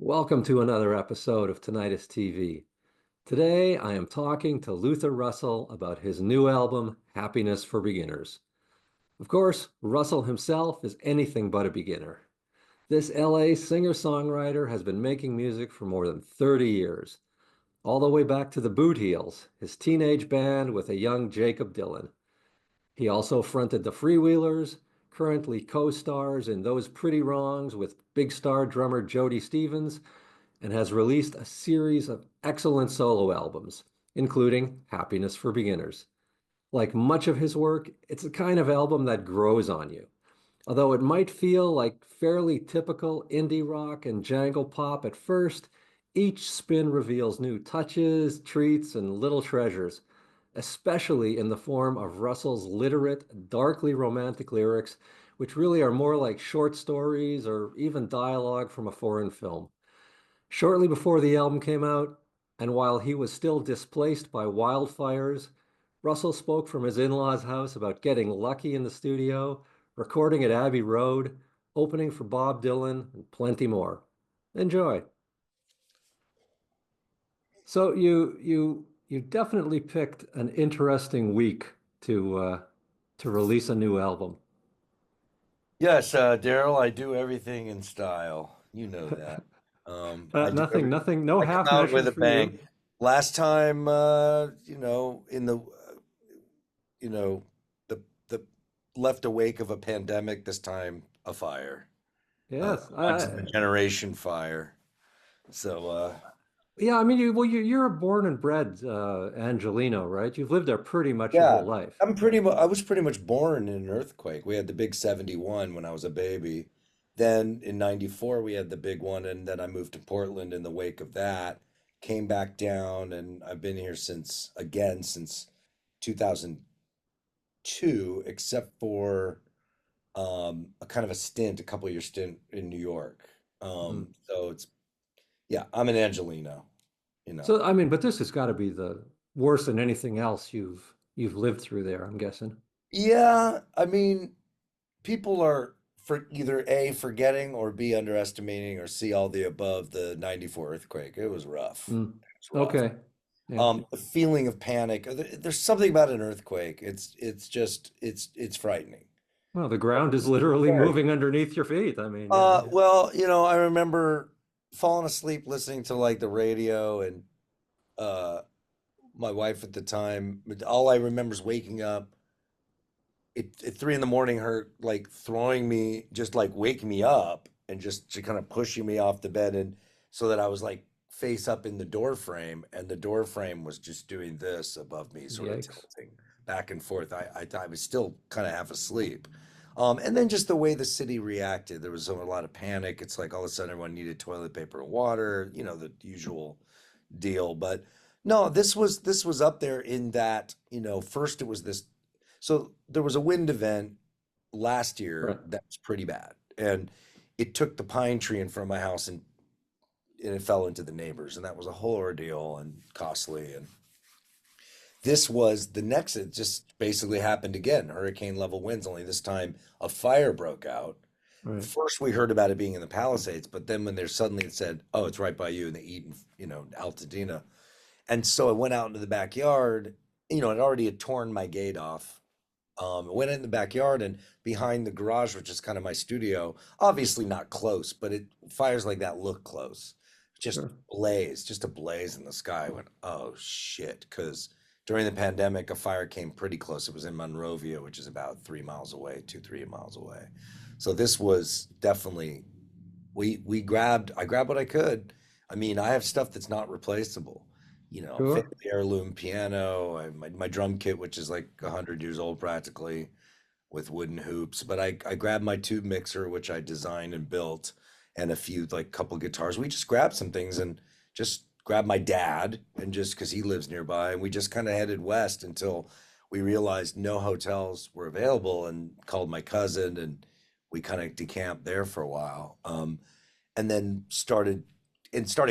Welcome to another episode of Tinnitist TV. Today I am talking to Luther Russell about his new album, Happiness for Beginners. Of course, Russell himself is anything but a beginner. This LA singer-songwriter has been making music for more than 30 years, all the way back to the Bootheels, his teenage band with a young Jakob Dylan. He also fronted the Freewheelers, currently co-stars in Those Pretty Wrongs with big star drummer Jody Stephens, and has released a series of excellent solo albums, including Happiness for Beginners. Like much of his work, it's a kind of album that grows on you. Although it might feel like fairly typical indie rock and jangle pop at first, each spin reveals new touches, treats, and little treasures, especially in the form of Russell's literate, darkly romantic lyrics, which really are more like short stories or even dialogue from a foreign film. Shortly before the album came out, and while he was still displaced by wildfires, Russell spoke from his in-laws' house about getting lucky in the studio, recording at Abbey Road, opening for Bob Dylan, and plenty more. Enjoy. So you definitely picked an interesting week to release a new album. Yes, Daryl, I do everything in style. You know that. I do Nothing, every. nothing, no I come half out with measures a for you. bang. Last time, in you know, the left a wake of a pandemic. This time, a fire, Yes, once in a generation fire. So, yeah. I mean, you're a born and bred Angelino, right? You've lived there pretty much your whole yeah, life. I was pretty much born in an earthquake. We had the big 71 when I was a baby. Then in 94 we had the big one, and then I moved to Portland in the wake of that, came back down, and I've been here since 2002, except for a kind of a stint, a couple year stint in New York. Mm. So it's yeah, I'm an Angelino, you know. So, I mean, but this has got to be the worse than anything else you've lived through there, I'm guessing. Yeah, I mean, people are for either A, forgetting, or B, underestimating, or C, all the above. The 94 earthquake, it was rough. Mm. It was rough. Okay. Yeah. The feeling of panic. There's something about an earthquake. It's just it's frightening. Well, the ground is literally Very. moving underneath your feet. I mean, yeah. Well, I remember falling asleep listening to like the radio, and uh my wife at the time, all I remember is waking up at 3 in the morning, her like throwing me, just like waking me up and just kind of pushing me off the bed, and so that I was like face up in the door frame, and the door frame was just doing this above me, sort of Yikes. tilting back and forth. I was still kind of half asleep. And then just the way the city reacted, there was a lot of panic. It's like all of a sudden everyone needed toilet paper and water, the usual deal. But no, this was up there in that, first it was this. So there was a wind event last Right. year that was pretty bad, and it took the pine tree in front of my house, and it fell into the neighbors, and that was a whole ordeal and costly. And this was the next. It just basically happened again. Hurricane level winds. Only this time a fire broke out. Right. First, we heard about it being in the Palisades, but then when there's suddenly it said, "Oh, it's right by you in the Eden, Altadena," and so I went out into the backyard. It already had torn my gate off. I went in the backyard, and behind the garage, which is kind of my studio, obviously not close, but fires like that look close. Sure. Just a blaze in the sky. I went, oh shit, because during the pandemic, a fire came pretty close. It was in Monrovia, which is about 3 miles away, 3 miles away. So this was definitely I grabbed what I could. I mean, I have stuff that's not replaceable. Family Sure. heirloom piano, my drum kit, which is like 100 years old practically, with wooden hoops. But I grabbed my tube mixer, which I designed and built, and a few like couple guitars. We just grabbed some things and just grabbed my dad, and just because he lives nearby, and we just kind of headed west until we realized no hotels were available, and called my cousin, and we kind of decamped there for a while. And then started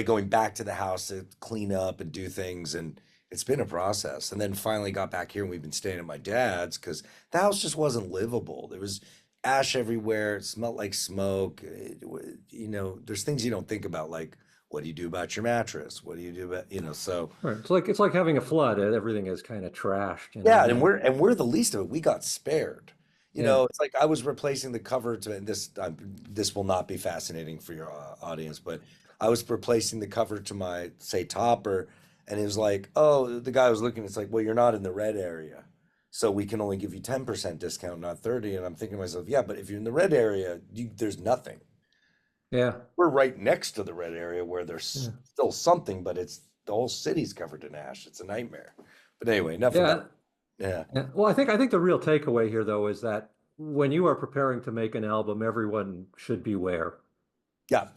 going back to the house to clean up and do things, and it's been a process. And then finally got back here, and we've been staying at my dad's because the house just wasn't livable. There was ash everywhere. It smelled like smoke. There's things you don't think about, like what do you do about your mattress? What do you do about, so Right. It's like having a flood. Everything is kind of trashed, yeah, and we're the least of it. We got spared. Yeah. It's like I was replacing the cover to and this will not be fascinating for your audience, but I was replacing the cover to my say topper, and it was like, oh, the guy was looking. It's like, well, you're not in the red area, so we can only give you 10% discount, not 30. And I'm thinking to myself, yeah, but if you're in the red area, there's nothing. Yeah. We're right next to the red area where there's Yeah. still something, but it's the whole city's covered in ash. It's a nightmare. But anyway, enough about Yeah. yeah. Yeah. Well, I think the real takeaway here, though, is that when you are preparing to make an album, everyone should beware. Yeah.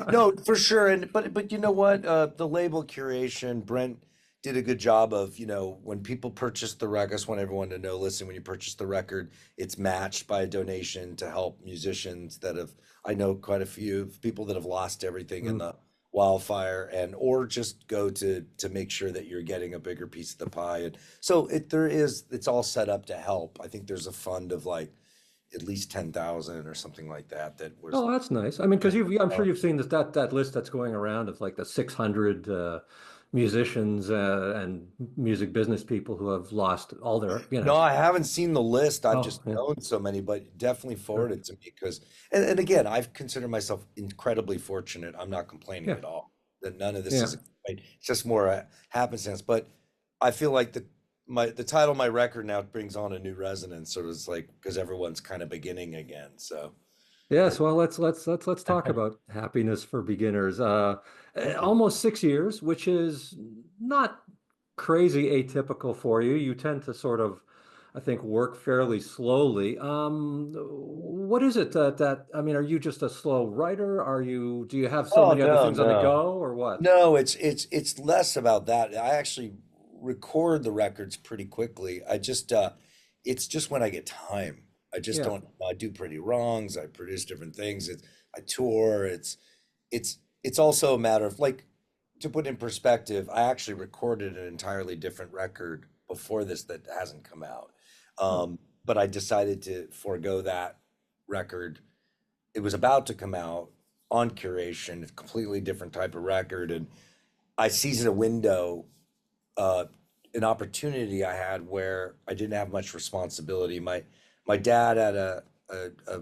No, for sure. And but you know what? The label curation, Brent did a good job of, when people purchase the record, I just want everyone to know, listen, when you purchase the record, it's matched by a donation to help musicians that have, I know quite a few people that have lost everything in Mm. the wildfire and or just go to make sure that you're getting a bigger piece of the pie. And so it's all set up to help. I think there's a fund of like at least 10,000 or something like that that was Oh, that's nice. I mean, because I'm sure you've seen that list that's going around of like the 600 musicians and music business people who have lost all their. No, I haven't seen the list. I've Oh, just yeah. known so many, but definitely Sure. forward it to me because, and again, I've considered myself incredibly fortunate. I'm not complaining Yeah. at all. That none of this is Yeah. a complaint. It's just more a happenstance. But I feel like the title of my record now brings on a new resonance. So it's like because everyone's kind of beginning again. So Yes, well, let's talk about happiness for beginners. Almost 6 years, which is not crazy atypical for you. You tend to sort of, I think, work fairly slowly. What is it that I mean, are you just a slow writer? Do you have so oh many other no, things on the no. go, or what? No, it's less about that. I actually record the records pretty quickly. It's just when I get time. I just Yeah. don't I do pretty wrongs. I produce different things. I tour. It's also a matter of like to put in perspective, I actually recorded an entirely different record before this that hasn't come out. Oh, But I decided to forego that record. It was about to come out on Curation, a completely different type of record, and I seized a window, uh, an opportunity I had where I didn't have much responsibility. My dad had a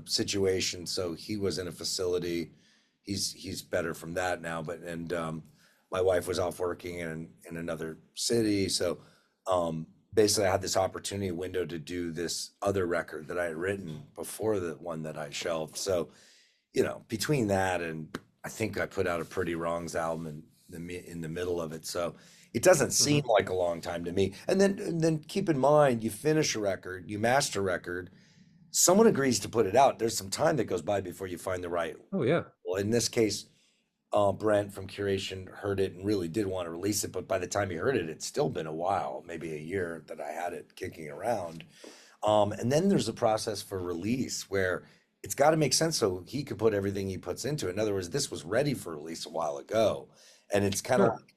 situation, so he was in a facility. He's better from that now, but my wife was off working in another city, so basically I had this opportunity window to do this other record that I had written before the one that I shelved. So between that and I think I put out a Pretty Wrongs album in the middle of it. So it doesn't seem hmm. like a long time to me. And then keep in mind, you finish a record, you master a record, someone agrees to put it out. There's some time that goes by before you find the right. Oh, yeah. Well, in this case, Brent from Curation heard it and really did want to release it, but by the time he heard it, it's still been a while, maybe a year that I had it kicking around. And then there's a process for release where it's got to make sense so he could put everything he puts into it. In other words, this was ready for release a while ago. And it's kind of Sure. like,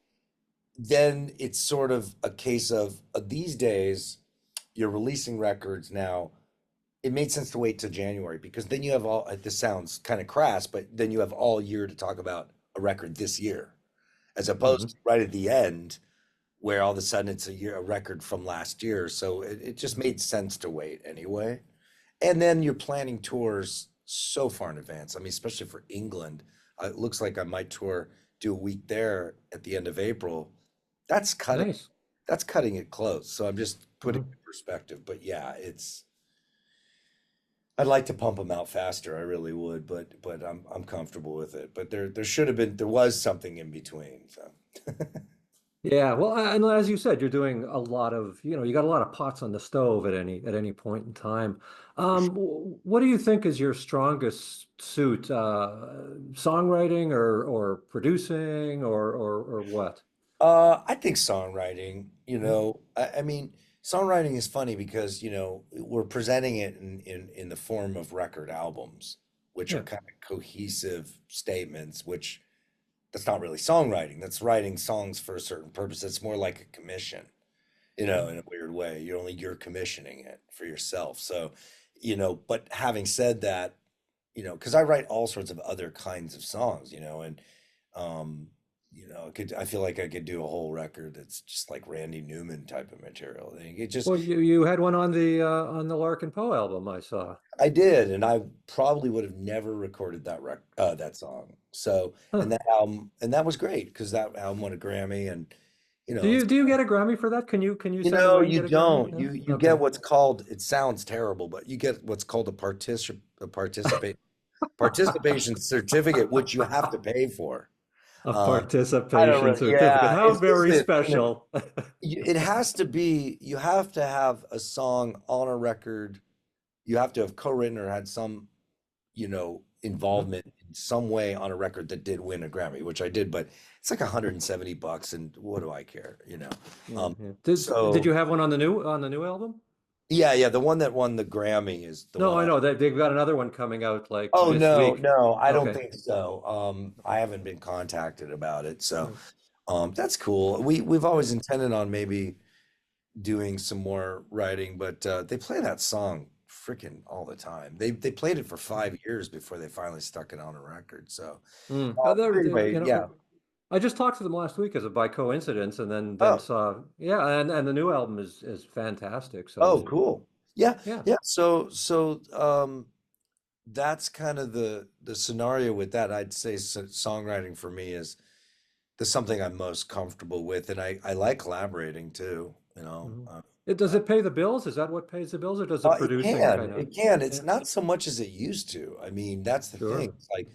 then it's sort of a case of these days, you're releasing records now. It made sense to wait till January because then you have all, this sounds kind of crass, but then you have all year to talk about a record this year, as opposed Hmm. to right at the end where all of a sudden it's a record from last year. So it just made sense to wait anyway. And then you're planning tours so far in advance. I mean, especially for England, it looks like I might do a week there at the end of April. That's cutting, Nice. that's cutting it close. So I'm just putting it Hmm. in perspective. But yeah, I'd like to pump them out faster. I really would, but I'm comfortable with it. But there was something in between. So Yeah, well, and as you said, you're doing a lot of, you got a lot of pots on the stove at any point in time. What do you think is your strongest suit? Songwriting or producing or what? I think songwriting, Hmm. I mean, songwriting is funny because, we're presenting it in the form of record albums, which are Yeah. kind of cohesive statements, which that's not really songwriting. That's writing songs for a certain purpose. It's more like a commission, in a weird way. You're commissioning it for yourself. So but having said that, because I write all sorts of other kinds of songs, and um, I feel like I could do a whole record that's just like Randy Newman type of material. It just, Well, you had one on the Larkin Poe album I saw. I did, and I probably would have never recorded that song. So, and Huh. that was great because that album won a Grammy, and Do it's, you get a Grammy for that? Can you send away and you get a Grammy? don't. No? You get Okay. what's called, it sounds terrible, but you get what's called a participation certificate, which you have to pay for. A Um, I don't participation really, certificate. yeah, How it's very the thing that special. it has to be, you have to have a song on a record. You have to have co-written or had some, Huh? involvement in some way on a record that did win a Grammy, which I did, but it's like $170, and what do I care, Yeah, Um, yeah. Did so you have one on the new album? yeah, yeah, the one that won the Grammy is the No, one I I. know they've got another one coming out like Oh this no, week. no, I don't Okay. think so. I haven't been contacted about it, so Right. that's cool. We've always intended on maybe doing some more writing, but they play that song freaking all the time. They played it for 5 years before they finally stuck it on a record. So, Mm. but anyway, yeah. I just talked to them last week as a by coincidence, and then Oh, saw yeah, and the new album is fantastic. oh, So cool. Yeah, yeah. yeah. So that's kind of the scenario with that. I'd say songwriting for me is the something I'm most comfortable with, and I like collaborating too. Mhm. Does it pay the bills? Is that what pays the bills, or does the It producing can, kind of? it can. It's Yeah, not so much as it used to. I mean, that's the thing. sure. It's like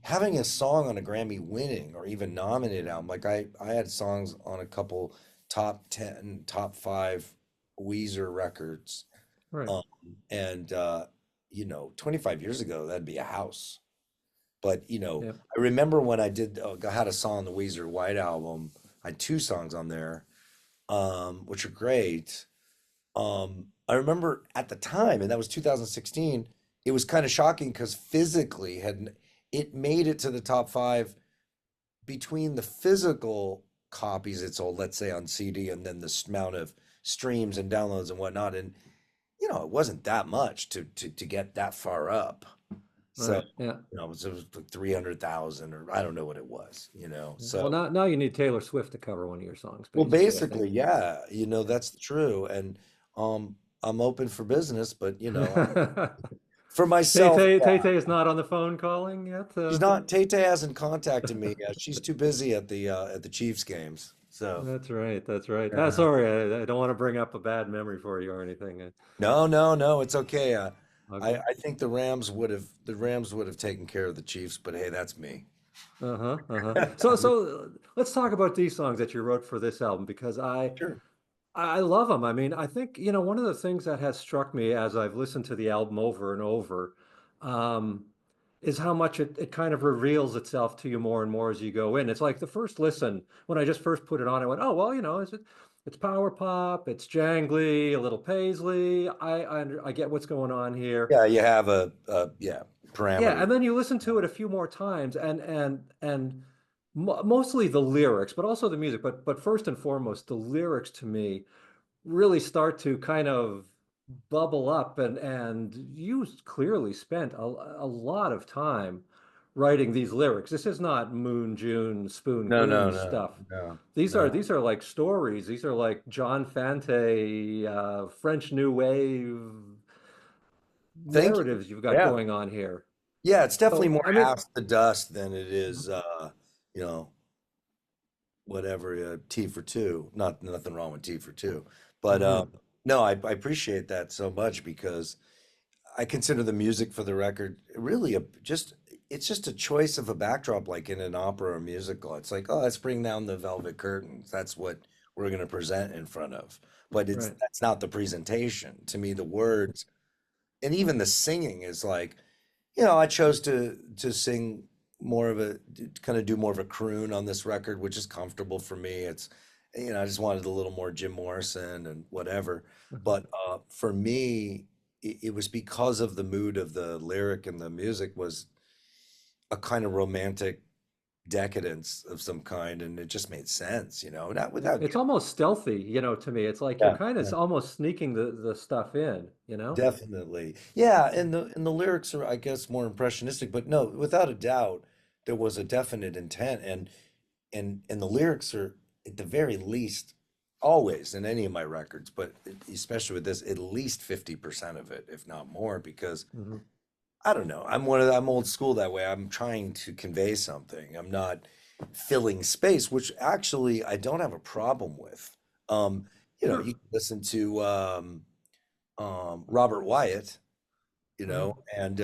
having a song on a Grammy winning or even nominated album. Like I had songs on a couple top 10, top five Weezer records. Right. Um, and 25 years ago, that'd be a house. But Yeah. I remember when I had a song on the Weezer White album. I had two songs on there, which are great. I remember at the time, and that was 2016, it was kind of shocking because physically had it made it to the top five between the physical copies it sold, let's say on CD, and then the amount of streams and downloads and whatnot. And it wasn't that much to get that far up. So, Right. Yeah. it was like 300,000 or I don't know what it was, Yeah. Well, So, now you need Taylor Swift to cover one of your songs, well, basically, I think. basically, yeah, that's true. And I'm open for business, but for myself, Tay yeah. Tay is not on the phone calling yet. She's not, Tay Tay hasn't contacted me yet. She's too busy at the Chiefs games. So, That's right. That's right. uh, Sorry, I don't want to bring up a bad memory for you or anything. no, no, no, it's okay. Okay. I think the Rams would have taken care of the Chiefs, but hey, that's me. Uh-huh. Uh-huh. So let's talk about these songs that you wrote for this album because Sure. I love them. I mean, I think, one of the things that has struck me as I've listened to the album over and over, um, is how much it kind of reveals itself to you more and more as you go in. It's like the first listen, when I just first put it on, I went, oh, well, it's power pop, it's jangly, a little paisley. I get what's going on here. Yeah, you have a yeah, Yeah, parameter. and then you listen to it a few more times, and mostly the lyrics, but also the music. But first and foremost, the lyrics to me really start to kind of bubble up, and you clearly spent a lot of time writing these lyrics. This is not Moon June Spoon No, no, Coon no, stuff. no, no. These are like stories. These are like John Fante, French New Wave Thank you. narratives you've got Yeah. going on here. Yeah, it's definitely So, more I mean, ash to dust than it is you know, whatever, T for two. Not nothing wrong with T for two. But mhm, no, I appreciate that so much because I consider the music for the record really it's just a choice of a backdrop like in an opera or musical. It's like, oh, let's bring down the velvet curtains. That's what we're going to present in front of. But right. that's not the presentation. To me, the words and even the singing is like, I chose to sing more of a kind of do more of a croon on this record, which is comfortable for me. It's I just wanted a little more Jim Morrison and whatever. Mhm. But for me, it was because of the mood of the lyric and the music was a kind of romantic decadence of some kind, and it just made sense, not without. It's almost stealthy, to me. It's like you're Yeah, kind of yeah, almost sneaking the stuff in. definitely. Yeah, and the lyrics are, I guess, more impressionistic, but no, without a doubt, there was a definite intent, and the lyrics are at the very least always in any of my records, but especially with this, at least 50% of it, if not more, because Hmm. I don't know. I'm old school that way. I'm trying to convey something. I'm not filling space, which actually I don't have a problem with. Um, you Sure. can listen to Robert Wyatt, Hmm. and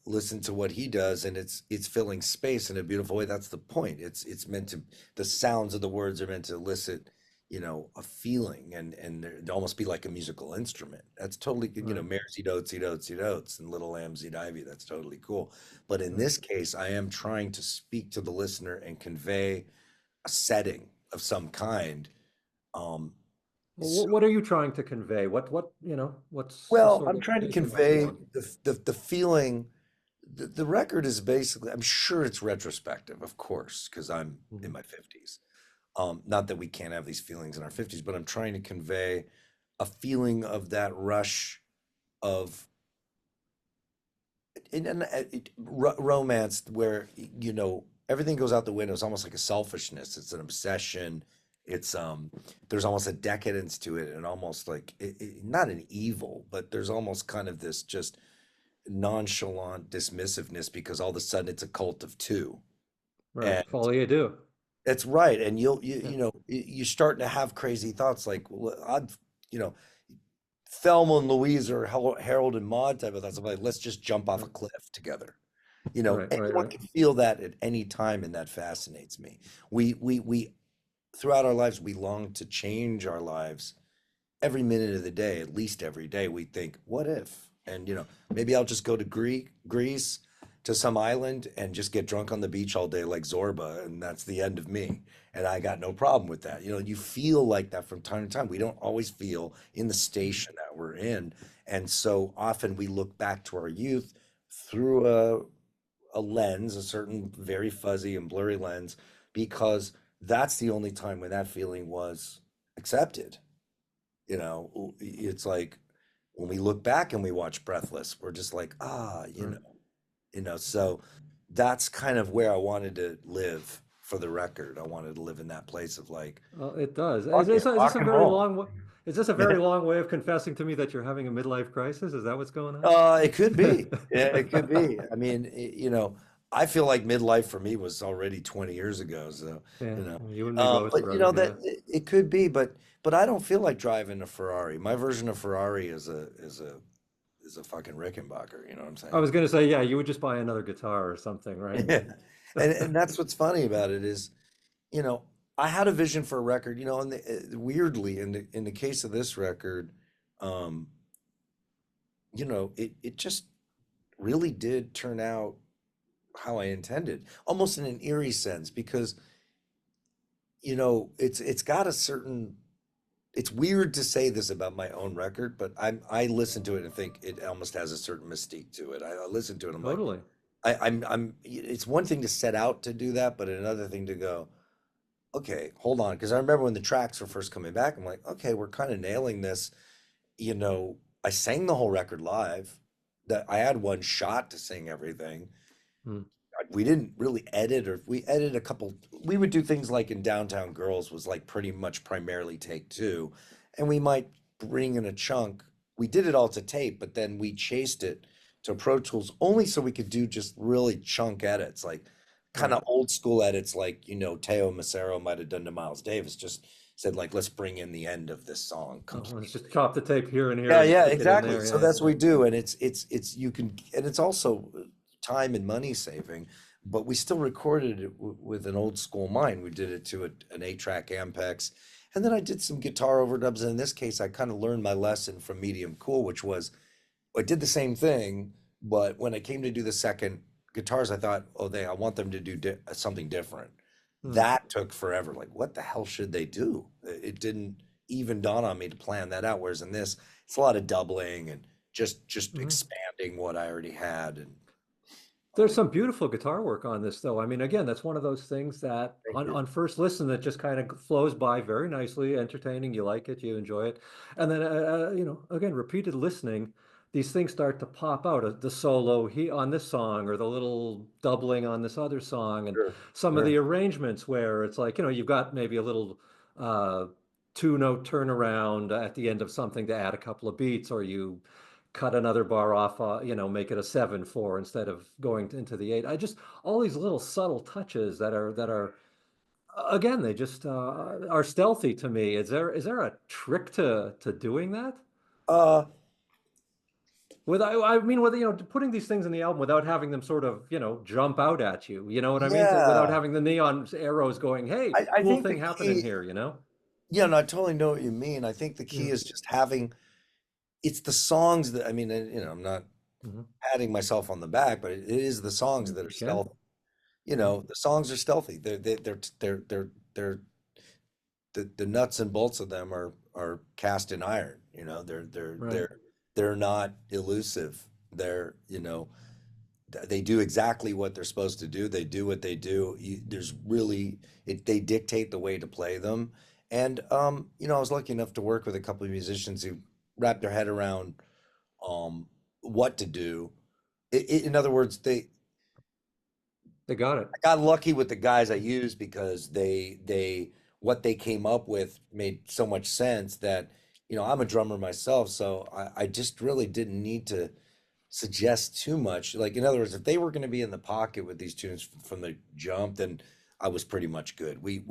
listen to what he does, and it's filling space in a beautiful way. That's the point. It's meant to, the sounds of the words are meant to elicit, a feeling, and almost be like a musical instrument. That's totally, Right. mares eat oats, eat oats, eat oats, and little lambs eat ivy. That's totally cool. But in Right. this case, I am trying to speak to the listener and convey a setting of some kind. Um, Well, what are you trying to convey? What's the Well, sort I'm of trying to basic idea? convey the feeling. The record is basically, I'm sure it's retrospective, of course, because I'm in Mhm. my 50s. Not that we can't have these feelings in our 50s, but I'm trying to convey a feeling of that rush of romance where, everything goes out the window. It's almost like a selfishness. It's an obsession. There's almost a decadence to it, and almost like not an evil, but there's almost kind of this just nonchalant dismissiveness because all of a sudden it's a cult of two. Right. And If all you do. that's right. And Yeah. you're starting to have crazy thoughts like, well, you know, Thelma and Louise or Harold and Maude type of thoughts. I'm like, let's just jump off a Right. cliff together. Right. Right. Anyone Right. can feel that at any time, and that fascinates me. We throughout our lives, we long to change our lives every minute of the day, at least every day, we think, what if? And maybe I'll just go to Greece, to some island, and just get drunk on the beach all day like Zorba, and that's the end of me. And I got no problem with that. You feel like that from time to time. We don't always feel in the Mhm. station that we're in. And so often we look back to our youth through a lens, a certain very fuzzy and blurry lens, because that's the only time when that feeling was accepted. It's like when we look back and we watch Breathless, we're just like, Right. so that's kind of where I wanted to live for the record. I wanted to live in that place of like, It does. fuck it, Is this rock a and very roll. long? Is this a very long way of confessing to me that you're having a midlife crisis? Is that what's going on? It could be. Yeah, it could be. I mean, I feel like midlife for me was already 20 years ago. So, Yeah, you know, you and me both, but brother. that Yeah. it could be, but I don't feel like driving a Ferrari. My version of Ferrari is a fucking Rickenbacker. You know what I'm I saying? was gonna say, yeah, you would just buy another guitar or something, right? Yeah. And that's what's funny about it is, you know, I had a vision for a record, and weirdly in the case of this record, um, it just really did turn out how I intended, almost in an eerie sense, because it's got a certain. It's weird to say this about my own record, but I listen to it and think it almost has a certain mystique to it. I listen to it, I'm like, Totally. I'm. It's one thing to set out to do that, but another thing to go, okay, hold on, because I remember when the tracks were first coming back, I'm like, okay, we're kind of nailing this. I sang the whole record live. That I had one shot to sing everything. Mm. We didn't really edit, or we edited a couple. We would do things like in Downtown Girls was like pretty much primarily take two, and we might bring in a chunk. We did it all to tape, but then we chased it to Pro Tools only so we could do just really chunk edits, like kind Right. of old school edits, like Teo Macero might have done to Miles Davis. Just said like, let's bring in the end of this song Oh, let's completely. just chop the tape here and here Yeah, and yeah, stick it in exactly. there. So Yeah. that's what we do, and it's you can, and it's also time and money saving, but we still recorded it with an old school mind. We did it to an 8-track Ampex, and then I did some guitar overdubs. And in this case, I kind of learned my lesson from Medium Cool, which was I did the same thing, but when I came to do the second guitars, I thought, oh, I want them to do something different. Mm. That took forever. Like, what the hell should they do? It didn't even dawn on me to plan that out. Whereas in this, it's a lot of doubling and just Mhm. expanding what I already had. And There's some beautiful guitar work on this, though. I mean, again, that's one of those things that Thank on, you. on first listen that just kind of flows by very nicely, entertaining. You like it, you enjoy it, and then again, repeated listening, these things start to pop out. The solo he on this song, or the little doubling on this other song, and Sure, some of sure. the arrangements where it's like you've got maybe a little uh, two-note turnaround at the end of something to add a couple of beats, or you cut another bar off, make it a 7/4 instead of going into the 8. I just all these little subtle touches that are again, they just are stealthy to me. Is there a trick to doing that? Uh, I mean, with putting these things in the album without having them sort of jump out at you. You know what I mean? Without yeah. having the neon arrows going, "Hey, I cool think thing the happening key, here," you know? yeah, no, I totally know what you mean. I think the key Yeah. is just having, it's the songs that, I mean, I'm not Hmm. patting myself on the back, but it is the songs that are You can. stealthy. Yeah. The songs are stealthy. They're the nuts and bolts of them are cast in iron. Right. They're not elusive. They do exactly what they're supposed to do. They do what they do. There's really they dictate the way to play them. And I was lucky enough to work with a couple of musicians who wrapped their head around what to do. In other words, They got it. I got lucky with the guys I used because they what they came up with made so much sense that I'm a drummer myself, so I just really didn't need to suggest too much. Like, in other words, if they were going to be in the pocket with these tunes from the jump, then I was pretty much good. We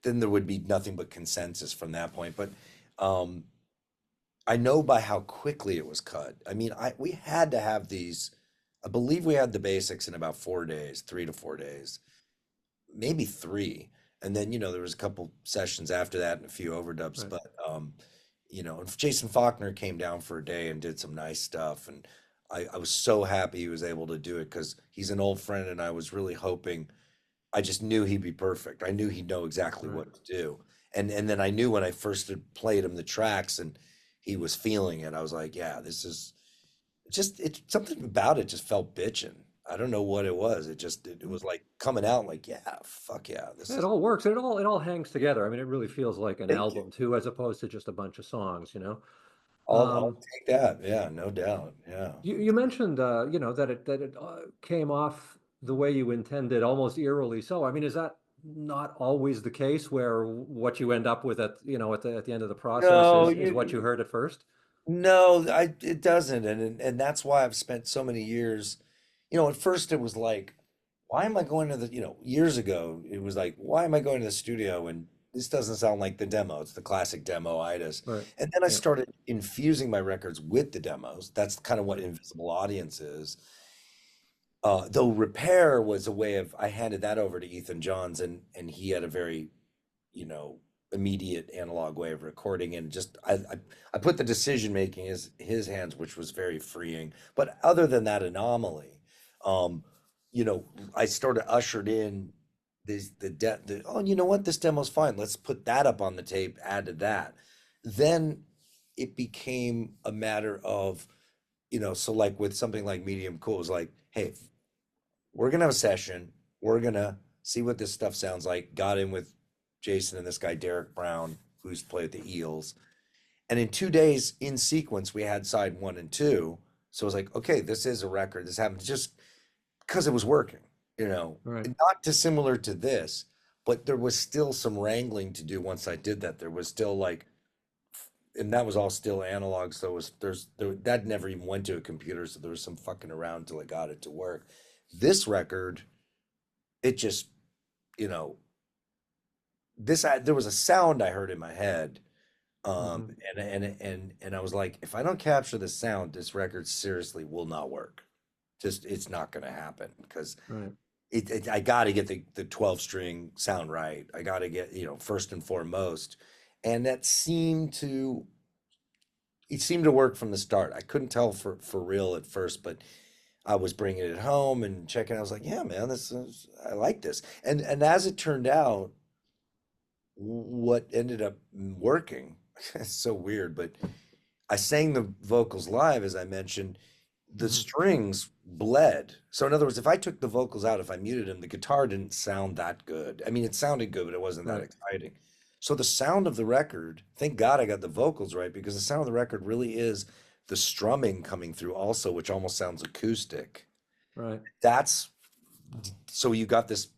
then there would be nothing but consensus from that point. But um, I know by how quickly it was cut. I mean, we had to have these. I believe we had the basics in about 4 days, 3 to 4 days, maybe three. And then, there was a couple sessions after that and a few overdubs. Right. But, and Jason Faulkner came down for a day and did some nice stuff. And I was so happy he was able to do it because he's an old friend. And I was really hoping, I just knew he'd be perfect. I knew he'd know exactly Right. what to do. And then I knew when I first had played him the tracks and he was feeling it, I was like, yeah, this is it's something about it just felt bitchin'. I don't know what it was. It was like coming out like, yeah, fuck yeah, this It is all works. It all hangs together. I mean, it really feels like an thank you. album too, as opposed to just a bunch of songs. I'll Um, take that. Yeah, no doubt. Yeah. you mentioned that it came off the way you intended, almost eerily so. I mean, is that not always the case where what you end up with at the end of the process No, is what you heard at first? no, it doesn't, and that's why I've spent so many years. At first it was like, why am I going to years ago it was like, why am I going to the studio and this doesn't sound like the demo? It's the classic demo-itis. Right. And then I Yeah. started infusing my records with the demos. That's kind of what Invisible Audience is. Though Repair was a way of I handed that over to Ethan Johns and he had a very you know, immediate analog way of recording and just I put the decision making in his hands, which was very freeing. But other than that anomaly, um, you know, I started ushered in oh, you know what, this demo's fine. Let's put that up on the tape, add to that. Then it became a matter of, so like with something like Medium Cool, it was like, hey, we're gonna have a session. We're gonna see what this stuff sounds like. Got in with Jason and this guy Derek Brown, who's played the Eels. And in 2 days in sequence, we had side one and two. So I was like, okay, this is a record. This happened just because it was working, Right. not dissimilar to this, but there was still some wrangling to do once I did that. There was still like, and that was all still analog. So that never even went to a computer. So there was some fucking around till I got it to work. This record, it just, you know, there was a sound I heard in my head, Hmm. and I was like, if I don't capture the sound, this record seriously will not work. Just it's not going to happen because Right. I got to get the 12 string sound right. I got to get first and foremost, and it seemed to work from the start. I couldn't tell for real at first, but I was bringing it home and checking. I was like, yeah, man, I like this, and as it turned out what ended up working. It's so weird, but I sang the vocals live, as I mentioned. The Hmm. strings bled. So in other words, if I took the vocals out, if I muted them, the guitar didn't sound that good. I mean, it sounded good, but it wasn't that Right. exciting. So the sound of the record, thank God I got the vocals right, because the sound of the record really is the strumming coming through also, which almost sounds acoustic. Right. That's so you got this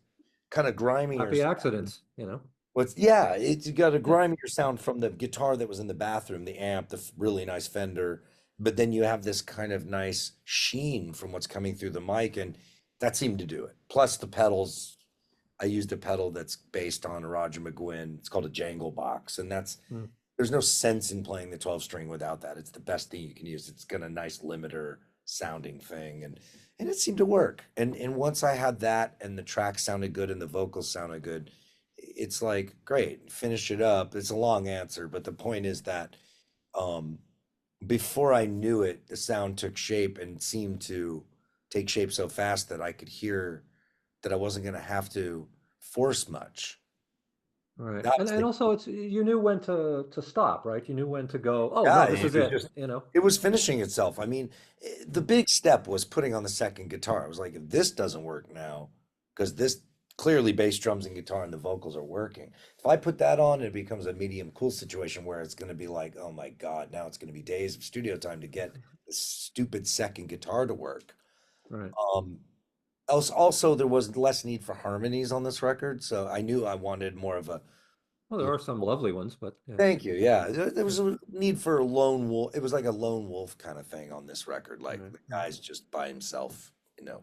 kind of grimier Happy sound. accidents, you know. Yeah, it's you got a Yeah. grimier sound from the guitar that was in the bathroom, the amp, the really nice Fender, but then you have this kind of nice sheen from what's coming through the mic, and that seemed to do it. Plus the pedals, I used a pedal that's based on a Roger McGuinn. It's called a jangle box, and that's Mm. there's no sense in playing the 12 string without that. It's the best thing you can use. It's got a nice limiter sounding thing, and it seemed to work. And once I had that and the track sounded good and the vocals sounded good, it's like great, finish it up. It's a long answer, but the point is that um before I knew it, the sound took shape and seemed to take shape so fast that I could hear that I wasn't going to have to force much. Right. That And was the also it's you knew when to stop, right? You knew when to go, oh yeah, no, this is it was it, just you know. it was finishing itself. I mean, the Mm. big step was putting on the second guitar. I was like, if this doesn't work now, because this clearly bass, drums, and guitar and the vocals are working. If I put that on, it becomes a medium cool situation where it's going to be like, oh my God, now it's going to be days of studio time to get this stupid second guitar to work. Right. Um, also there was less need for harmonies on this record, so I knew I wanted more of a, Well, there you are some lovely ones, but yeah. thank you. Yeah, there Yeah. was a need for a lone wolf. It was like a lone wolf kind of thing on this record. Like Right. the Right. guy's just by himself,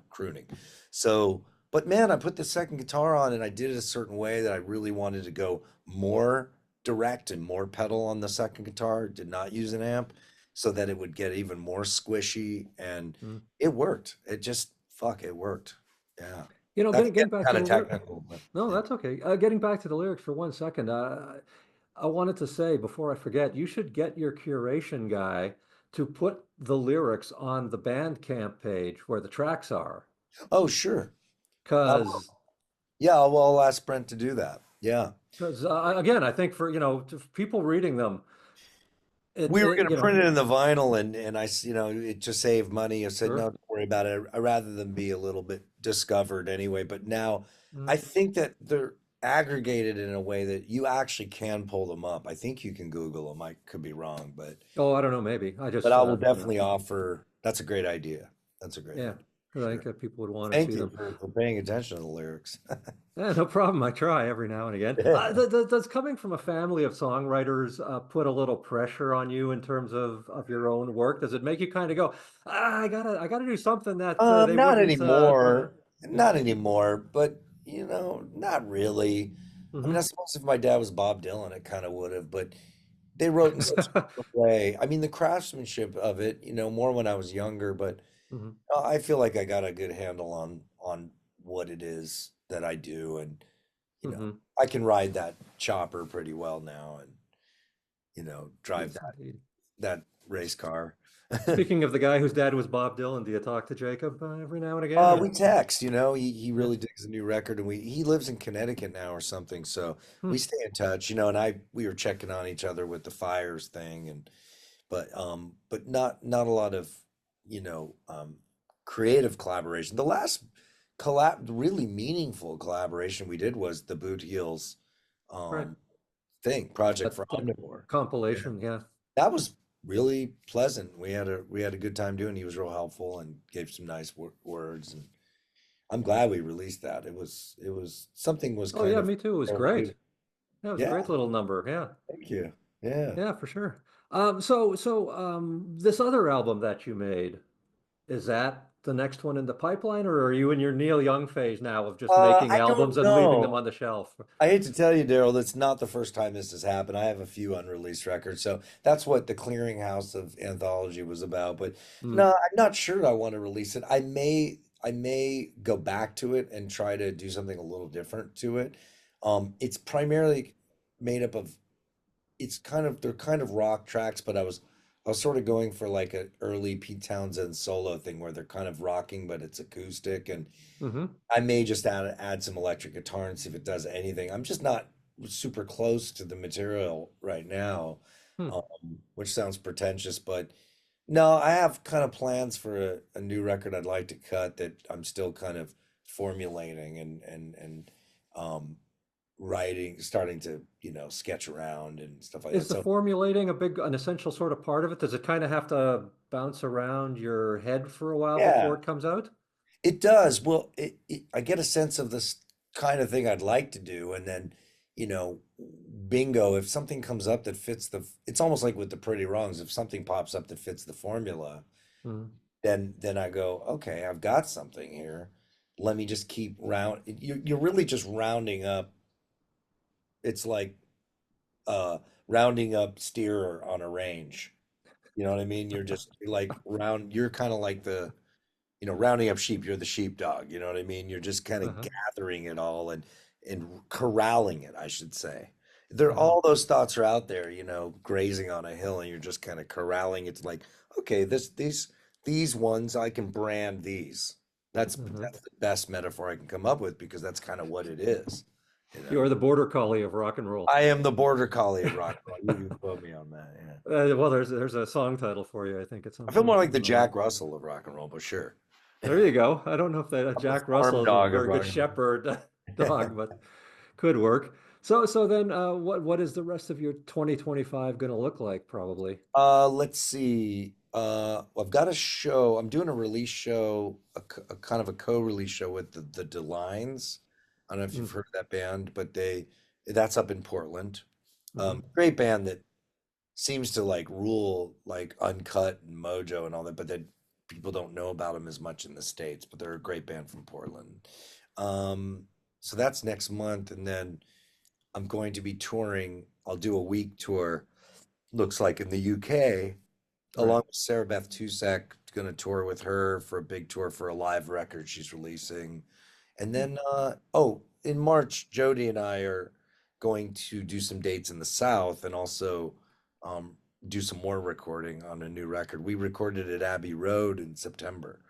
crooning. So, but man, I put the second guitar on and I did it a certain way that I really wanted to go more direct and more pedal on the second guitar. Did not use an amp so that it would get even more squishy, and Mm. it worked. It just fuck, it worked. Yeah, You know, that's getting back to kind the of lyric. technical, but No, yeah. that's okay. Getting back to the lyrics for 1 second. I wanted to say before I forget, you should get your curation guy to put the lyrics on the Bandcamp page where the tracks are. Oh, sure. Uh, Because yeah, well, I'll ask Brent to do that. Yeah. because again, I think for to people reading them, We were going you to print know, it in the vinyl, and it to save money. I said, no, sure. don't worry about it. I rather than be a little bit discovered anyway. But now Mm. I think that they're aggregated in a way that you actually can pull them up. I think you can Google them. I could be wrong, Oh, I don't know, maybe. I but just I will definitely offer. That's a great idea. That's a great yeah, idea. because I think Sure. that people would want to Thank see you them. for paying attention to the lyrics. Yeah, no problem. I try every now and again. Yeah. Does coming from a family of songwriters put a little pressure on you in terms of your own work? Does it make you kind of go, I gotta do something that they Not wouldn't, anymore. yeah. Not anymore, but not really. I mean, I Hmm. suppose if my dad was Bob Dylan, it kind of would have, but they wrote in such a way. I mean, the craftsmanship of it, more when I was younger, but Hmm. I feel like I got a good handle on what it is that I do, and Hmm. I can ride that chopper pretty well now, and drive Yes, that indeed. that race car. Speaking of the guy whose dad was Bob Dylan, do you talk to Jacob every now and again, or We text, he yeah? really digs the new record, and he lives in Connecticut now or something, so Hmm. we stay in touch, and we were checking on each other with the fires thing, and but not a lot of, you know, um creative collaboration. The last really meaningful collaboration we did was the Bootheels Right. um thing, project for That Omnivore. Yeah. compilation, yeah. That was really pleasant. We had a good time doing. He was real helpful and gave some nice words, and I'm glad we released that. It was something was Oh kind yeah, of me too. It was great. therapeutic. Yeah, it was a Yeah, great little number. Yeah. thank you. Yeah. Yeah, for sure. This other album that you made, is that the next one in the pipeline, or are you in your Neil Young phase now of just making I don't albums and leaving them know. on the shelf? I hate to tell you, Daryl, that's not the first time this has happened. I have a few unreleased records, so that's what the clearinghouse of anthology was about. But Hmm. no, I'm not sure I want to release it. I may go back to it and try to do something a little different to it. It's primarily made up of they're kind of rock tracks, but I was sort of going for like an early Pete Townsend solo thing where they're kind of rocking, but it's acoustic, and Hmm. I may just add some electric guitar and see if it does anything. I'm just not super close to the material right now, Hmm. which sounds pretentious, but No, I have kind of plans for a new record I'd like to cut that I'm still kind of formulating and um writing, starting to, sketch around and stuff like Is that. the So formulating an essential sort of part of it? Does it kind of have to bounce around your head for a while before yeah, it comes out? it does. Well, I get a sense of this kind of thing I'd like to do, and then, you know, bingo, if something comes up that fits it's almost like with the Pretty Wrongs, if something pops up that fits the formula, Mm. then I go, okay, I've got something here. Let me just keep you're really just rounding up. It's like uh rounding up steer on a range. You know what I mean? You're like you're kind of like rounding up sheep, you're the sheepdog, you know what I mean? You're just kind of Uh-huh. gathering it all and corralling it, I should say. There Uh-huh. all those thoughts are out there, grazing on a hill and you're just kind of corralling it to like, okay, these ones I can brand these. Uh-huh. That's the best metaphor I can come up with because that's kind of what it is, you You know. are the border collie of rock and roll. I am the border collie of rock and roll. You can quote me on that, yeah. Well, there's a song title for you, I think, at I some feel more point like the down the line. Jack Russell of rock and roll, but sure. There you go. I don't know if that I'm the Jack farm Russell is a dog of very good rock and roll. shepherd dog, but could work. So then, what is the rest of your 2025 going to look like? Probably. Let's see. I've got a show. I'm doing a release show, a kind of a co-release show with the Delines. I don't know if you've Mm, heard of that band, but that's up in Portland. hmm Great band that seems to like rule like Uncut and Mojo and all that, but that people don't know about them as much in the States, but they're a great band from Portland. Um, so that's next month, and then I'm going to be touring. I'll do a week tour, looks like in the UK, right. along with Sarah Beth Tusak, going to tour with her for a big tour for a live record she's releasing. And Hmm. then, in March, Jody and I are going to do some dates in the South and also um, do some more recording on a new record. We recorded at Abbey Road in September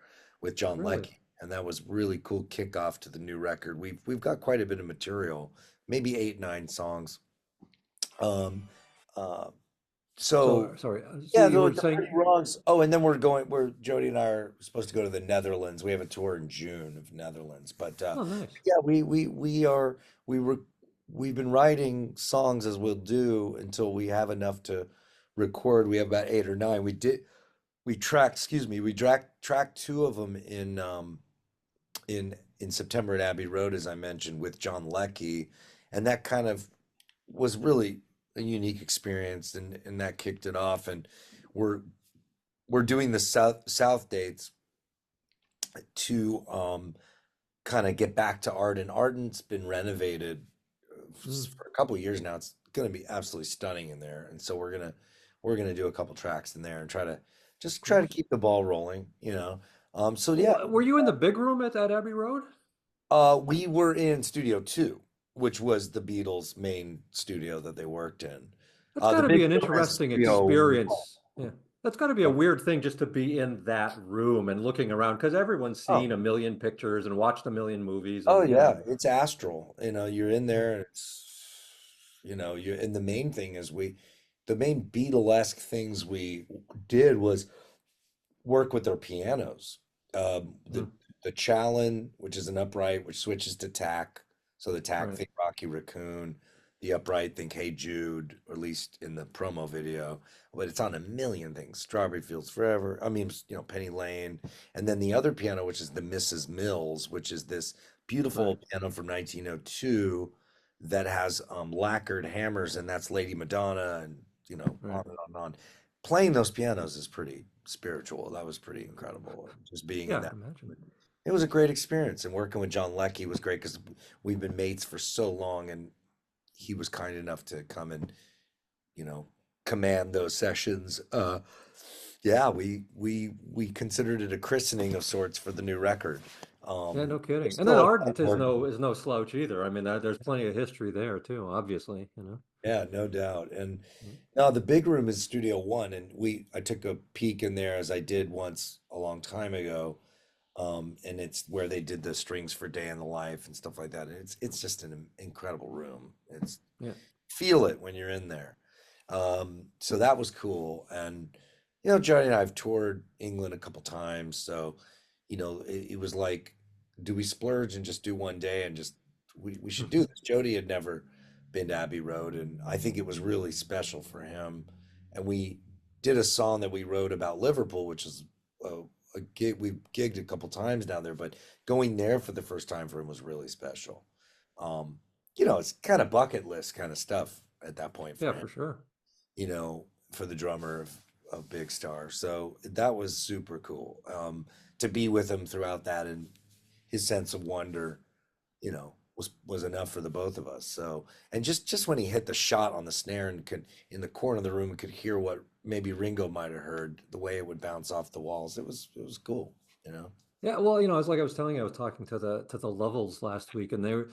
with John Really? Leckie, and that was really cool kickoff to the new record. We've got quite a bit of material, maybe 8, 9 songs. Um, uh, So so sorry. So yeah, you were the saying, Pretty Wrongs. Oh, and then we're Jody and I are supposed to go to the Netherlands. We have a tour in June of Netherlands. But oh, nice. yeah, we were we've been writing songs as we'll do until we have enough to record. We have about 8 or 9. We tracked, excuse me, we tracked 2 of them in September at Abbey Road, as I mentioned, with John Leckie, and that kind of was really a unique experience, and that kicked it off. And we're we're doing the South dates to kind of get back to Arden. Arden's been renovated Mm, for a couple of years now. It's going to be absolutely stunning in there, and so we're gonna do a couple tracks in there and try to nice. keep the ball rolling, you know. So yeah, Were you in the big room at Abbey Road? we were in Studio 2, which was the Beatles' main studio that they worked in. That's got The to big be an room is interesting Studio experience. Yeah. That's got to be a 1. weird thing just to be in that room and looking around because everyone's Oh, seen a million pictures and watched a million movies oh and yeah, it's astral. You're in yeah, there and and the main thing is the main Beatlesque things we did was work with their pianos. mm, The Challen, which is an upright, which switches to tack. So the tack, right. think Rocky Raccoon. The upright, think Hey Jude, or at least in the promo video. But it's on a million things. Strawberry Fields Forever. I mean, Penny Lane. And then the other piano, which is the Mrs. Mills, which is this beautiful Right. piano from 1902 that has lacquered hammers, and that's Lady Madonna, and on Right. and on and on. Playing those pianos is pretty spiritual. That was pretty incredible. Just being Yeah, in I that. can imagine. It was a great experience, and working with John Leckie was great because we've been mates for so long, and he was kind enough to come and you know command those sessions. Yeah, we considered it a christening of sorts for the new record. Yeah, no kidding. There's And then still a lot Ardent more. is no slouch either. I mean, there's plenty of history there too, obviously, you know. Yeah, no doubt. And Mm, now the big room is Studio One, and I took a peek in there as I did once a long time ago. And it's where they did the strings for Day in the Life and stuff like that. And it's just an incredible room. It's yeah. feel it when you're in there. So that was cool. And Jody and I have toured England a couple times, so it was like, do we splurge and just do one day and just we should do this. Jody had never been to Abbey Road, and I think it was really special for him. And we did a song that we wrote about Liverpool, which is a, a gig we've gigged a couple times down there, but going there for the first time for him was really special. Um, it's kind of bucket list kind of stuff at that point Yeah, for him for sure. for the drummer of Big Star. So that was super cool to be with him throughout that, and his sense of wonder, was enough for the both of us. So, and just when he hit the shot on the snare and could in the corner of the room could hear what maybe Ringo might have heard, the way it would bounce off the walls. It was cool, you know. Yeah, well, it's like I was telling you, I was talking to the Levels last week, and they're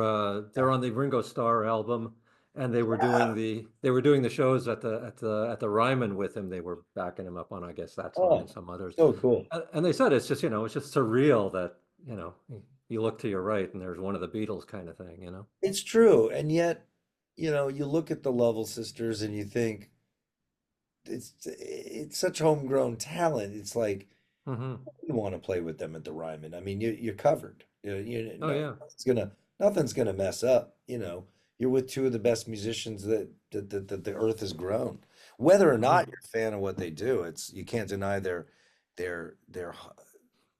on the Ringo Starr album, and they were doing the shows at the Ryman with him. They were backing him up on, I guess, that song and Oh, some others. so cool. And they said it's just surreal that, you look to your right and there's one of the Beatles kind of thing. It's true. And yet, you look at the Lovell sisters and you think it's such homegrown talent. It's like Hmm. you want to play with them at the Ryman. I mean, you're covered. Oh yeah. Nothing's gonna mess up. You're with two of the best musicians that the earth has grown. Whether or Hmm. not you're a fan of what they do, you can't deny their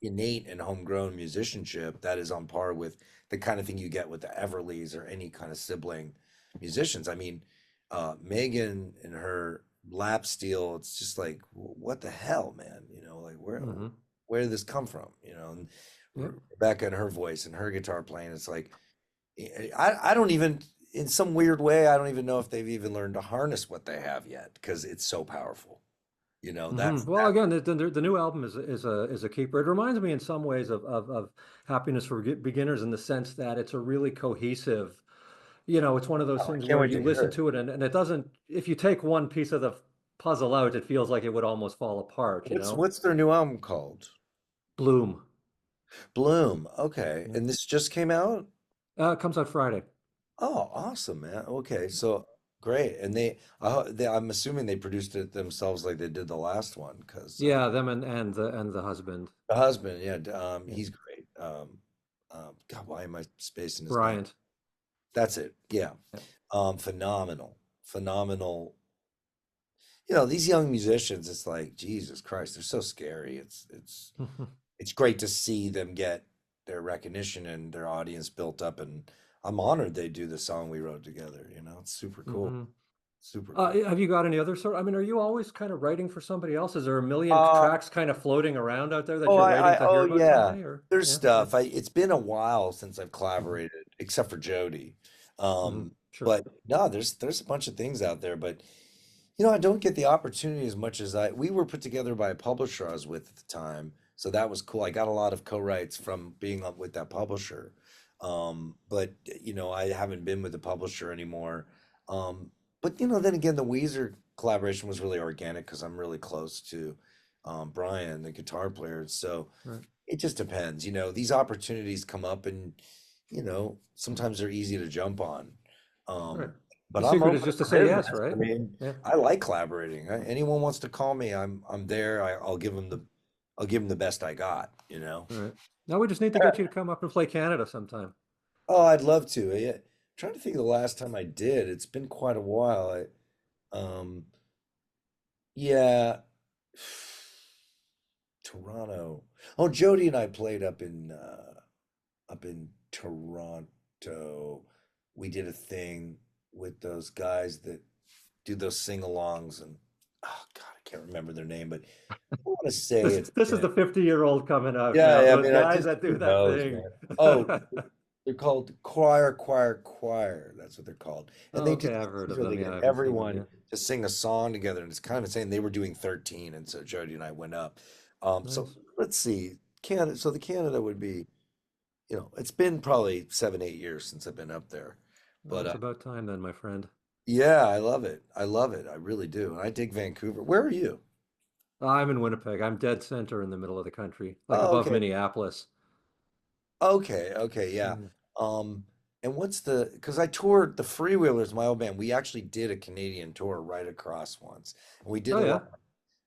innate and homegrown musicianship that is on par with the kind of thing you get with the Everlys or any kind of sibling musicians. I mean, Megan and her lap steel, it's just like, what the hell, man? Like Hmm. where did this come from? And Yeah. Rebecca and her voice and her guitar playing, it's like, I don't even, in some weird way, I don't even know if they've even learned to harness what they have yet because it's so powerful. Well, again, the new album is a keeper. It reminds me in some ways of Happiness for Beginners in the sense that it's a really cohesive. It's one of those Oh, I things can't where wait you to hear listen it. to it and it doesn't. If you take one piece of the puzzle out, it feels like it would almost fall apart. What's their new album called? Bloom. Bloom. Okay. Yeah. And this just came out? It comes out Friday. Oh, awesome, man. Okay, so great. And I'm assuming they produced it themselves like they did the last one, because Yeah, them and the husband. the husband, yeah, Yeah. he's great. God, why am I spacing his name? Bryant. That's it. Yeah. Yeah. Phenomenal. Phenomenal. These young musicians, it's like, Jesus Christ, they're so scary. It's great to see them get their recognition and their audience built up, and I'm honored they do the song we wrote together. It's super cool. Hmm. Super cool. Have you got any other sort? I mean, are you always kind of writing for somebody else? Is there a million Uh, tracks kind of floating around out there that oh, you're waiting to hear oh about yeah. someday? Or There's yeah, yeah. stuff. It's been a while since I've Hmm. collaborated, except for Jody. Sure. But no, there's a bunch of things out there, but I don't get the opportunity as much as we were put together by a publisher I was with at the time. So that was cool. I got a lot of co-writes from being up with that publisher. But I haven't been with the publisher anymore. But then again, the Weezer collaboration was really organic because I'm really close to Brian, the guitar player. So Right. it just depends. These opportunities come up and sometimes they're easy to jump on. Right. Um, The but I'm secret is open just to for say yes, business. I right? mean, Yeah. I like collaborating. Anyone wants to call me, I'm there. I'll give them the best I got, All right. Now we just need to get you to come up and play Canada sometime. Oh, I'd love to. Yeah. Trying to think of the last time I did. It's been quite a while. Yeah, Toronto. Oh, Jody and I played up in Toronto. We did a thing with those guys that do those sing-alongs, and oh God, I can't remember their name, but I want to say This it's this is been, the 50-year-old coming out yeah, now. yeah, I Those mean, guys that who do that knows, thing. man. Oh, they're called Choir, Choir, Choir. That's what they're called. And Oh, they okay, just I've heard of really them. Yeah, get I haven't seen them everyone yet. to sing a song together. And it's kind of insane. They were doing 13, and so Jody and I went up. So Nice. let's see. Canada. So the Canada would be, it's been probably 7, 8 years since I've been up there. Well, But it's about time then, my friend. yeah, I love it. I love it. I really do. And I dig Vancouver. Where are you? I'm in Winnipeg. I'm dead center in the middle of the country, like Oh, above okay. Minneapolis. Okay, okay, yeah. Yeah. Um, and because I toured the Freewheelers, my old band. We actually did a Canadian tour right across once, and we did Oh a yeah. lot.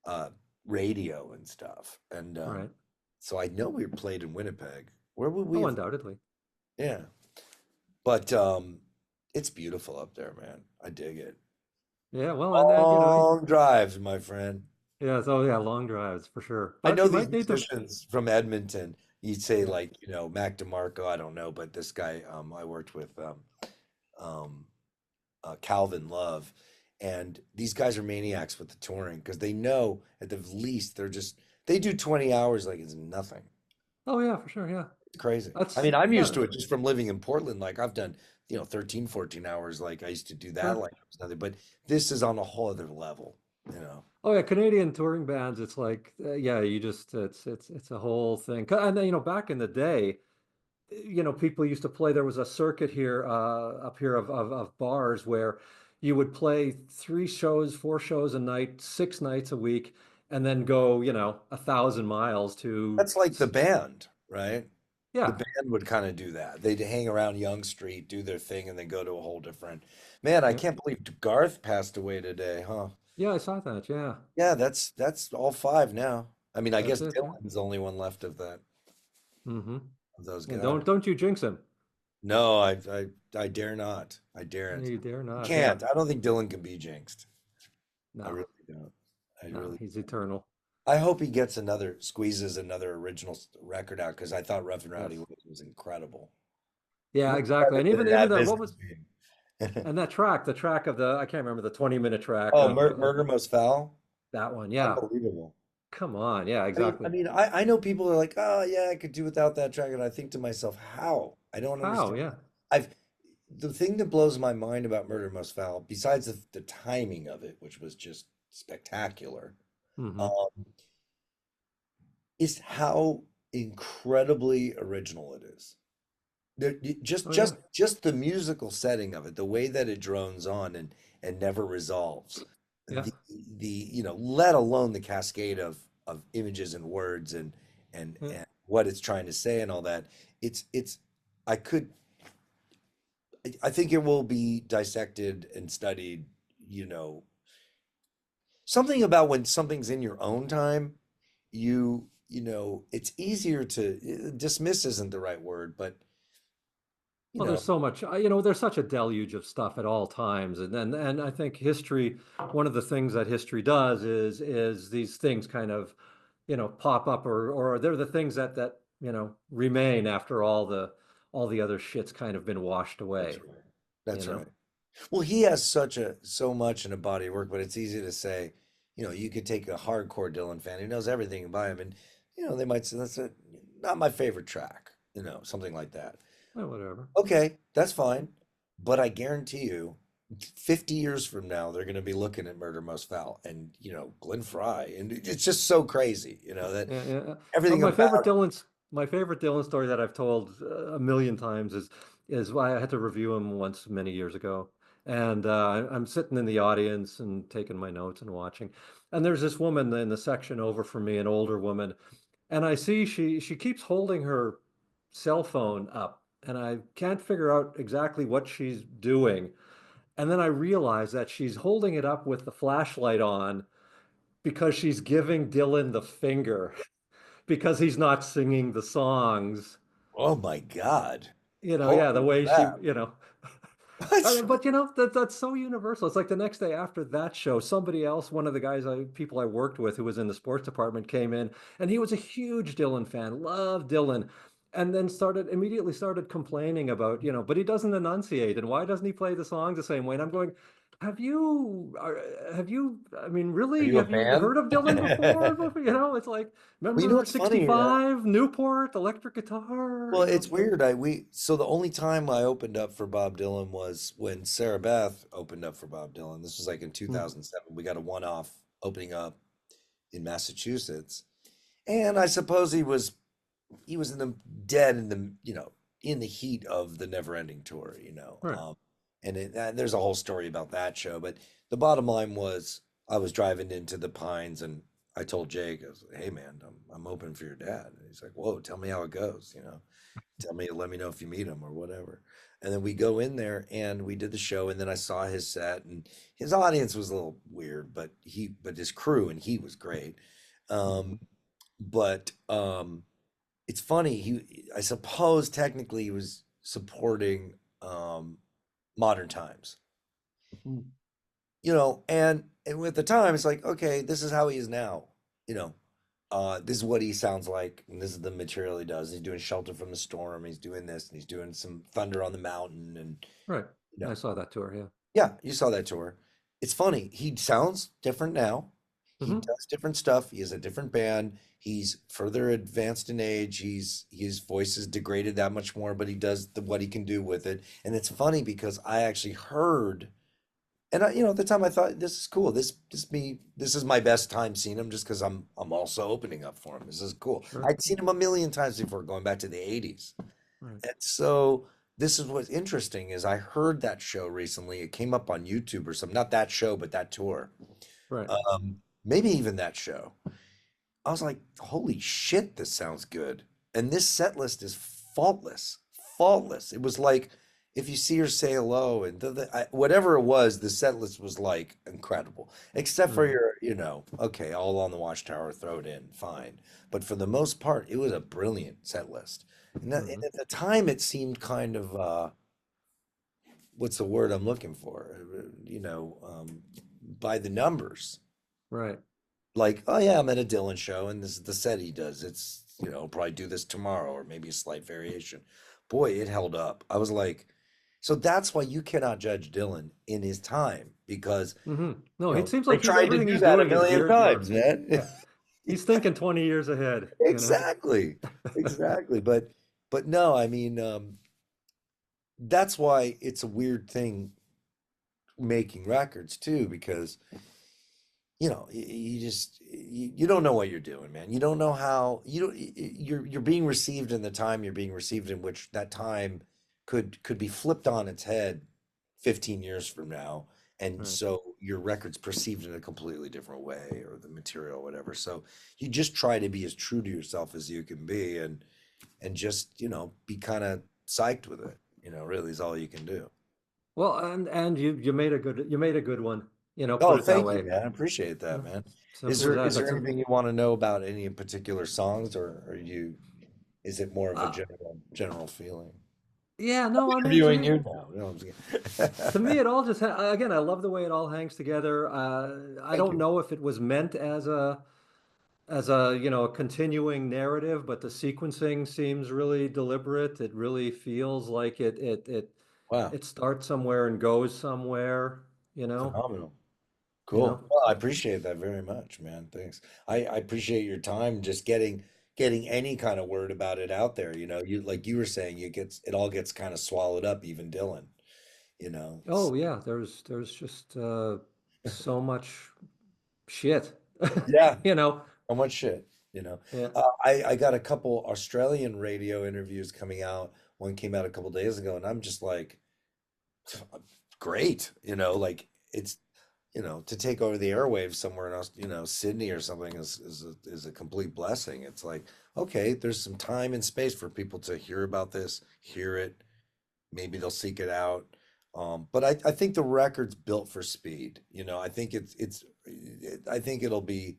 uh, radio and stuff. And Right. so I know we played in Winnipeg. Where would we Oh, have? undoubtedly. Yeah, but it's beautiful up there, man. I dig it. Yeah. Well, and Long drives, my friend. yeah. So yeah, long drives for sure. I But know you these might need to. musicians from Edmonton. You'd say Yeah. like, Mac DeMarco, I don't know, but this guy I worked with um, Calvin Love, and these guys are maniacs with the touring because they know at the least they do 20 hours like it's nothing. Oh yeah, for sure. Yeah. It's crazy. I That's mean, I'm used yeah. to it just from living in Portland. Like I've done, 13, 14 hours. Like I used to do that Sure. like it was nothing, but this is on a whole other level, you know. Oh yeah, Canadian touring bands. It's like yeah, you just it's a whole thing. And then back in the day, people used to play. There was a circuit here up here of bars where you would play 3 shows, 4 shows a night, 6 nights a week, and then go 1,000 miles to That's like the band, right? The yeah. band would kind of do that. They'd hang around Young Street, do their thing, and then go to a whole different. Man, I Yeah. can't believe Garth passed away today, huh? Yeah, I saw that. Yeah, Yeah, that's all five now. I mean, I that's guess it. Yeah. Dylan's the only one left Mm-hmm. of those And guys. don't you jinx him. No, I dare not. I daren't. You dare You not. Yeah. can't. I don't think Dylan can be jinxed. I No, really don't. I no, really. he's eternal. I hope he gets squeezes another original record out because I thought Rough and Rowdy Yes. was incredible. Yeah, More exactly. credit And than even it even had the what business was being. and that track, the track of the I can't remember the 20-minute track Oh, of Murder Most Foul. that one. Yeah. Unbelievable. Come on. Yeah, I mean, I exactly. mean, I know people are like, oh yeah, I could do without that track, and I think to myself, how? I don't How? understand. Yeah. I've the thing that blows my mind about Murder Most Foul, besides the timing of it, which was just spectacular, Hmm. um, is how incredibly original it is. Just Oh yeah. just just the musical setting of it, the way that it drones on and never resolves. Yeah. Let alone the cascade of images and words Yeah. and what it's trying to say and all that. It's I could I think it will be dissected and studied, you know, something about when something's in your own time, it's easier to dismiss isn't the right word, but you Well, know, there's so much, there's such a deluge of stuff at all times. And I think history, one of the things that history does is these things kind of, pop up or they're the things that remain after all the other shit's kind of been washed that's away, right. you That's know? right. Well, he has so much in a body of work, but it's easy to say, you could take a hardcore Dylan fan who knows everything about him, and they might say not my favorite track, something like that. Whatever. Okay, that's fine, but I guarantee you, 50 years from now, they're going to be looking at Murder Most Foul and Glenn Fry, and it's just so crazy, that Yeah, yeah. everything My favorite about it. Dylan story that I've told a million times is why I had to review him once many years ago, and I'm sitting in the audience and taking my notes and watching, and there's this woman in the section over from me, an older woman, and I see she keeps holding her cell phone up, and I can't figure out exactly what she's doing, and then I realize that she's holding it up with the flashlight on because she's giving Dylan the finger because he's not singing the songs. Oh my God. Yeah, the Holy way she, crap. What? but that's so universal. It's like the next day after that show, somebody else, one of the people I worked with who was in the sports department came in and he was a huge Dylan fan, loved Dylan. And then immediately started complaining about, but he doesn't enunciate. And why doesn't he play the songs the same way? And I'm going, I mean, Are really, you a have you fan? heard of Dylan before? It's like, Well, you know remember what's funny? 65, Newport, electric guitar, Well, it's so, weird. So the only time I opened up for Bob Dylan was when Sarah Beth opened up for Bob Dylan. This was like in hmm, 2007. We got a one-off opening up in Massachusetts. And I suppose he was in the dead in the, in the heat of the Never Ending Tour, right. and there's a whole story about that show, but the bottom line was I was driving into the Pines and I told Jake, I was like, hey man, I'm open for your dad. And he's like, whoa, tell me how it goes, tell me, let me know if you meet him or whatever. And then we go in there and we did the show, and then I saw his set, and his audience was a little weird, but his crew and he was great. Um, Mhm. but it's funny, I suppose technically he was supporting modern times, Mhm. and at the time it's like, okay, this is how he is now, you know, this is what he sounds like, and this is the material he does. He's doing Shelter from the Storm, he's doing this, and he's doing some Thunder on the Mountain, and Right. you I know, saw that tour. Yeah. yeah, you saw that tour. It's funny, he sounds different now. He Hmm. does different stuff. He has a different band. He's further advanced in age. His voice is degraded that much more, but he does what he can do with it. And it's funny because I actually heard, and at the time I thought this is cool. This is my best time seeing him just because I'm also opening up for him. This is cool. Sure. I'd seen him a million times before, going back to the 80s. Right. And so this is what's interesting is I heard that show recently. It came up on YouTube or something. Not that show, but that tour. Right. Maybe even that show. I was like, holy shit, this sounds good. And this set list is faultless, faultless. It was like, if you see her, say hello, and whatever it was, the set list was like incredible. Except for Mhm. okay, all on the Watchtower, throw it in, fine. But for the most part, it was a brilliant set list. And Mhm. at the time, it seemed kind of, what's the word I'm looking for? By the numbers. Right. Like, oh yeah, I'm at a Dylan show and this is the set he does. It's, probably do this tomorrow or maybe a slight variation. Boy, it held up. I was like, so that's why you cannot judge Dylan in his time because, No, it seems they like tried to everything do he's that a doing is million geared times, towards. man. Yeah. He's thinking 20 years ahead, you know? Exactly. Exactly. But no, I mean, that's why it's a weird thing making records too, because you just you don't know what you're doing, man. You don't know how you don't you're being received in the time you're being received in, which that time could be flipped on its head 15 years from now, and Right. so your record's perceived in a completely different way, or the material, whatever. So you just try to be as true to yourself as you can be, and just be kind of psyched with it. Really is all you can do. Well, and you made a good one, put Oh, it that thank you, way. man. I appreciate that, Yeah. man. Is Simple as there that. is there That's anything you want to know about any in particular songs, or is it more of a uh, general feeling? yeah, I'm no, I mean, to interviewing me, you now. You know what I'm to saying? me, it all just again, I love the way it all hangs together. I Thank don't you. know if it was meant as a continuing narrative, but the sequencing seems really deliberate. It really feels like Wow, it starts somewhere and goes somewhere, you know, phenomenal. you Cool. know. Well, I appreciate that very much, man. Thanks. I appreciate your time just getting any kind of word about it out there. You like you were saying, it all gets kind of swallowed up, even Dylan, you know. Oh yeah, there's just so much shit, Yeah. you know. So much shit. Yeah. I got a couple Australian radio interviews coming out. One came out a couple days ago, and I'm just like, great. Like it's, to take over the airwaves somewhere in Sydney or something is a complete blessing. It's like, okay, there's some time and space for people to hear about this, hear it. Maybe they'll seek it out. But I think the record's built for speed. I think I think it'll be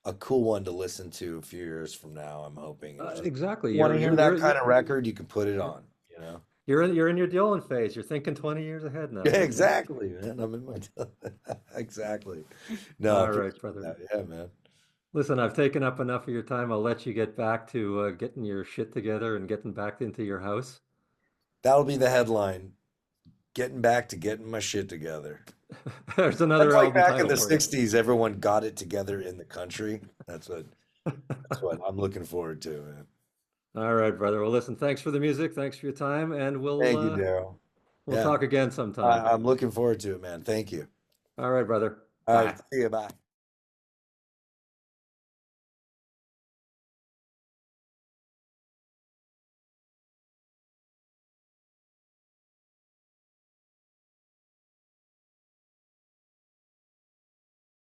a cool one to listen to a few years from now, I'm hoping. And just Exactly. want You're to hear you're that you're kind you're of record, you can put it yeah. on. You're in your Dylan phase. You're thinking 20 years ahead now. Yeah, Yeah. exactly, man. I'm in my exactly. No, I All right, appreciate brother. that. Yeah, man. Listen, I've taken up enough of your time. I'll let you get back to getting your shit together and getting back into your house. That'll be the headline. Getting back to getting my shit together. There's That's another like album back in title the for you. 60s, everyone got it together in the country. That's what I'm looking forward to, man. All right, brother. Well, listen, thanks for the music. Thanks for your time, and we'll Thank you, uh, Daryl. we'll Yeah, talk again sometime. I'm looking forward to it, man. Thank you. All right, brother. All right, Bye. see you. Bye.